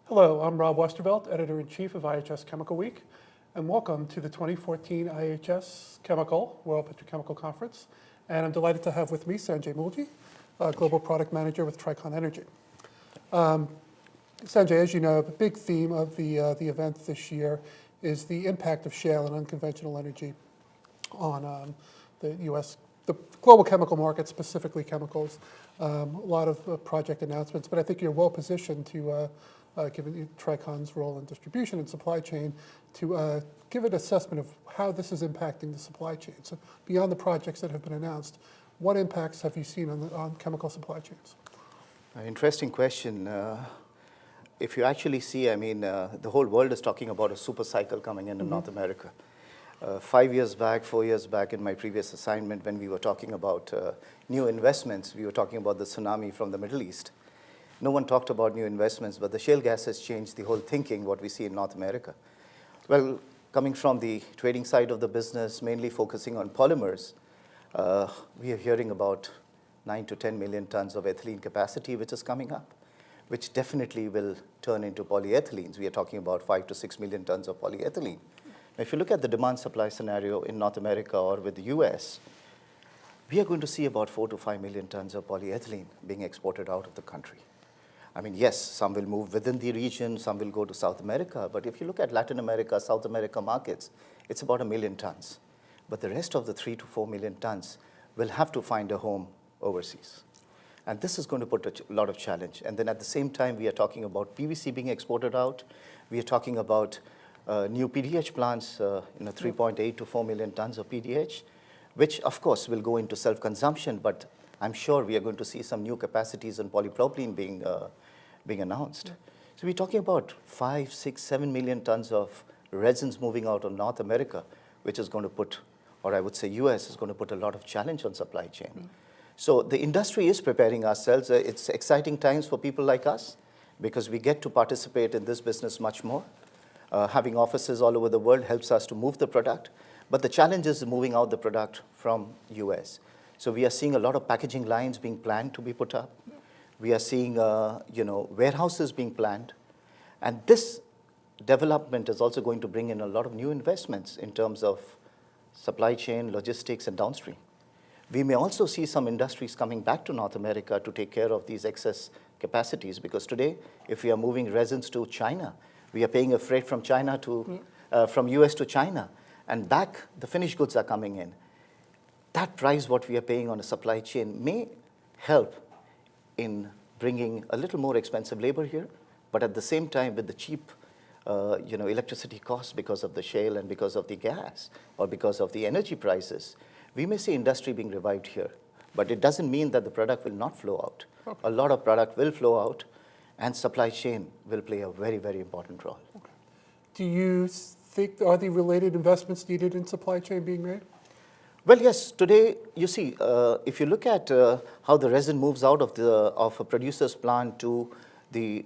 Hello, I'm Rob Westervelt, Editor-in-Chief of IHS Chemical Week, and welcome to the 2014 IHS Chemical World Petrochemical Conference. And I'm delighted to have with me Sanjay Moolji, Global Product Manager with Tricon Energy. Sanjay, as you know, the big theme of the event this year is the impact of shale and unconventional energy on the global chemical market, specifically chemicals. A lot of project announcements, but I think you're well positioned to, given Tricon's role in distribution and supply chain, to give an assessment of how this is impacting the supply chain. So beyond the projects that have been announced, what impacts have you seen on chemical supply chains? Interesting question. If you actually see, the whole world is talking about a super cycle coming into North America. 4 years back in my previous assignment, when we were talking about new investments, we were talking about the tsunami from the Middle East. No one talked about new investments, but the shale gas has changed the whole thinking, what we see in North America. Well, coming from the trading side of the business, mainly focusing on polymers, we are hearing about 9 to 10 million tons of ethylene capacity, which is coming up, which definitely will turn into polyethylenes. We are talking about 5 to 6 million tons of polyethylene. Now, if you look at the demand-supply scenario in North America or with the US, we are going to see about 4 to 5 million tons of polyethylene being exported out of the country. I mean, yes, some will move within the region, some will go to South America, but if you look at Latin America, South America markets, it's about 1 million tons. But the rest of the 3 to 4 million tons will have to find a home overseas. And this is going to put a lot of challenge. And then at the same time, we are talking about PVC being exported out. We are talking about new PDH plants, 3.8 to 4 million tons of PDH, which of course will go into self-consumption, but I'm sure we are going to see some new capacities in polypropylene being announced. So we're talking about 5, 6, 7 million tons of resins moving out of North America, which is going to put, or I would say US is going to put a lot of challenge on supply chain. So the industry is preparing ourselves. It's exciting times for people like us because we get to participate in this business much more. Having offices all over the world helps us to move the product, but the challenge is moving out the product from US. So we are seeing a lot of packaging lines being planned to be put up. We are seeing warehouses being planned. And this development is also going to bring in a lot of new investments in terms of supply chain, logistics, and downstream. We may also see some industries coming back to North America to take care of these excess capacities, because today, if we are moving resins to China, we are paying a freight from China to, from US to China, and back the finished goods are coming in. That price, what we are paying on a supply chain, may help in bringing a little more expensive labor here, but at the same time, with the cheap electricity costs because of the shale and because of the gas or because of the energy prices, we may see industry being revived here. But it doesn't mean that the product will not flow out. Okay. A lot of product will flow out, and supply chain will play a very, very important role. Okay. Do you think, are the related investments needed in supply chain being made? Well, yes. Today, you see, if you look at how the resin moves out of a producer's plant to the